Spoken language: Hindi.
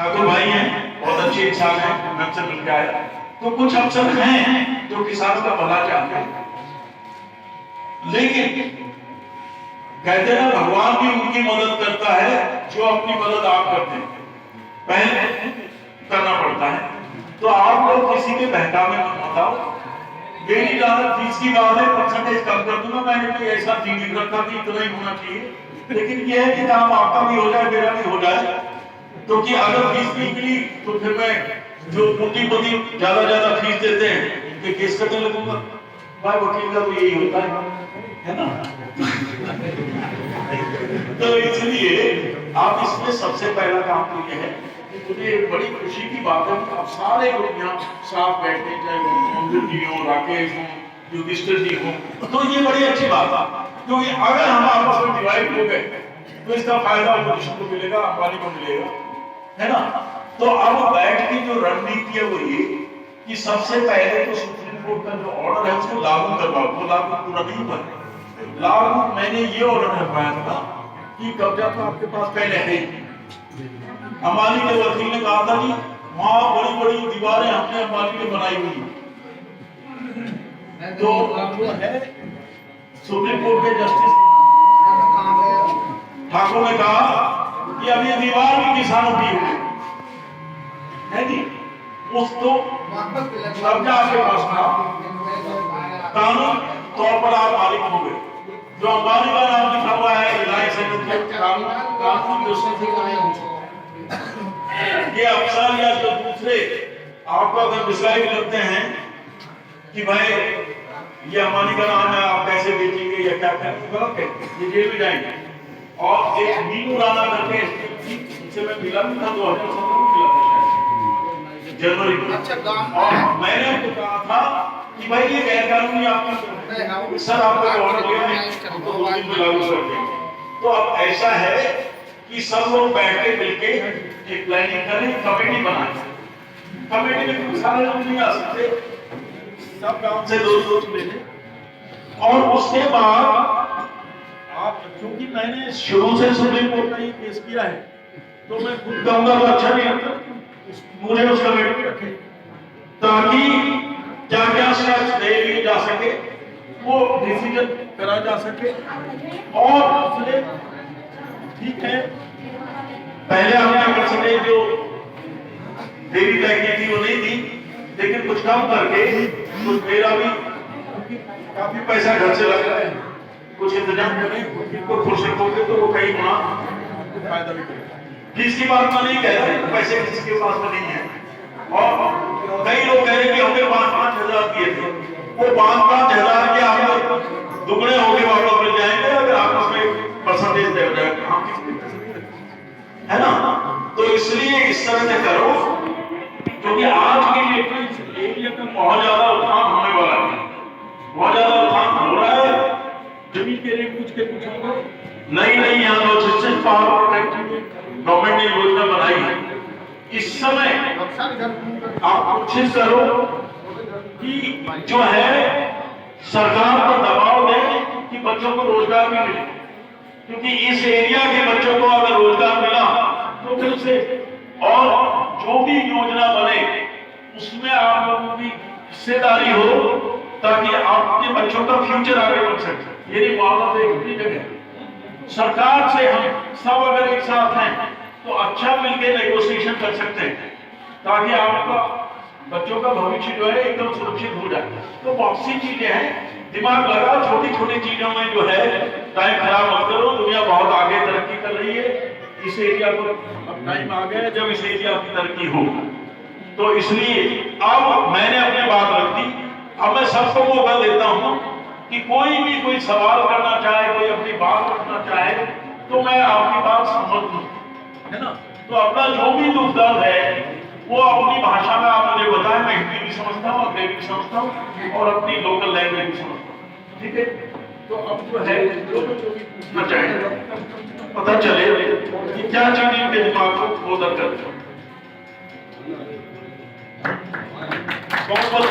ठाकुर भाई हैं, बहुत अच्छे इंसान हैं, हमसे मिलकर आए। तो कुछ अफसर हैं जो किसानों का भला चाहते हैं, लेकिन कहते हैं ना भगवान भी उनकी मदद करता है जो अपनी मदद आप करते हैं, पहले करना पड़ता है। तो आप लोग किसी के बहकावे में मत आओ। मेरी फीस की बात है, परसेंटेज कम कर दूंगा, मैंने कोई ऐसा चीज नहीं रखा कि इतना ही होना चाहिए, लेकिन यह है कि काम आपका भी हो जाए, मेरा भी हो जाए। क्योंकि अगर फीस निकली तो फिर मैं जो पूंजीपति ज्यादा फीस देते हैं उनके केस करने लगूंगा। भाई वकील का तो यही होता है ना। तो इसलिए आप इसमें सबसे पहला काम तो यह है, मुझे बड़ी खुशी की बात है कि आप सारे लोग यहाँ साथ बैठे, चाहे मंजूर जी हो, राकेश हो, युधिष्ठिर जी हो, तो ये बड़ी अच्छी बात है। क्योंकि अगर हम आपस में डिवाइड हो गए तो इसका फायदा अपोजिशन को मिलेगा, अंबानी को मिलेगा, है ना। तो अब बैठ की जो रणनीति है वो ये कि सबसे पहले तो सुप्रीम कोर्ट का जो ऑर्डर है उसको लागू करवाओ। वो लागू पूरा नहीं हुआ, लागू मैंने ये ऑर्डर करवाया था कि कब्जा तो आपके पास पहले है। अंबानी के वकील ने कहा था कि वहां बड़ी बड़ी दीवारें हमने अंबानी ने बनाई हुई, तो जो है सुप्रीम कोर्ट के जस्टिस ठाकुर ने कहा कि अब ये दीवार भी किसानों की है जी, उसको कब्जा आपके पास था, कानून तौर पर आप मालिक हो गए। जो अंबानी का नाम लिखा हुआ है रिलायंस कानून ये अफसर या जो दूसरे आपको अगर डिसाइड करते हैं कि भाई ये अंबानी का नाम है, आप कैसे बेचेंगे या क्या करेंगे, गलत है, ये जेल में जाएंगे। और एक मीनू राणा करके उनसे मैं मिला भी था, 2017 में मिला था जनवरी में। और मैंने उनको कहा था कि भाई ये गैर कानूनी आपकी सर आपको ऑर्डर दिया है तो 2 दिन में लागू कर देंगे। तो अब ऐसा है कि सब लोग बैठ के मिलके एक प्लानिंग करें, कमेटी बनाएं। कमेटी में कुछ सारे लोग नहीं आ सकते, सब गांव से 2 ले लें। और उसके बाद आप, क्योंकि मैंने शुरू से सुप्रीम कोर्ट में ये केस किया है, तो मैं खुद कहूंगा तो अच्छा नहीं लगता, मुझे उस कमेटी में रखें ताकि क्या क्या स्टेप्स ले लिए जा सके, वो डिसीजन करा जा सके। और दूसरे ठीक है, पहले हमने कर सके जो देरी तय की थी वो नहीं थी, लेकिन कुछ कम करके कुछ मेरा भी काफी पैसा घर से लग रहा है, कुछ इंतजाम करें, को खुश रखोगे तो वो कहीं गुना फायदा भी करेगा। फीस की बात मैं नहीं कह रहा, पैसे किसी के पास में नहीं है। और कई लोग कह रहे हैं कि हमने 5-5 हजार दिए थे, वो 5-5 हजार के आप दुगने होके वापस मिल जाएंगे अगर आपस में परसेंटेज दे जाएगा, है ना। तो इसलिए इस तरह से करो, क्योंकि आज के एरिया में बहुत ज्यादा उत्थान होने वाला है, बहुत ज्यादा उत्थान हो रहा है। जमीन के रेट कुछ के कुछ होंगे, नई यहाँ लॉजिस्टिक पावर प्रोजेक्ट गवर्नमेंट ने योजना बनाई है। इस समय आप कोशिश करो कि जो है सरकार पर दबाव दें कि बच्चों को रोजगार भी मिले, क्योंकि इस एरिया के बच्चों को अगर रोजगार मिला तो फिर से और जो भी योजना बने उसमें आप लोगों की हिस्सेदारी हो, ताकि आपके बच्चों का फ्यूचर आगे बढ़ सके। ये मुआवजा एक जगह सरकार से हम सब अगर एक साथ हैं तो अच्छा मिलकर नेगोशिएशन कर सकते हैं, ताकि आपका बच्चों का भविष्य जो है एकदम सुरक्षित हो जाए। तो बहुत सी चीजें हैं, दिमाग लगा, छोटी छोटी चीजों में जो है टाइम खराब मत करो। दुनिया बहुत आगे तरक्की कर रही है, इस एरिया को अब टाइम आ गया जब इस एरिया की तरक्की हो। तो इसलिए अब मैंने अपनी बात रख दी, अब मैं सबको मौका देता हूं कि कोई भी कोई सवाल करना चाहे, कोई अपनी बात रखना चाहे, तो मैं आपकी बात समझ लूं, है ना। तो अपना जो भी दुख दर्द है वो अपनी भाषा में आप मुझे बताएं, मैं हिंदी भी समझता हूँ, अंग्रेजी भी समझता हूँ और अपनी लोकल लैंग्वेज भी समझता हूँ, ठीक है। तो अब जो है जो भी पूछना चाहे पता चले कि क्या चीज इनके दिमाग को खोदर करते हैं। बहुत बहुत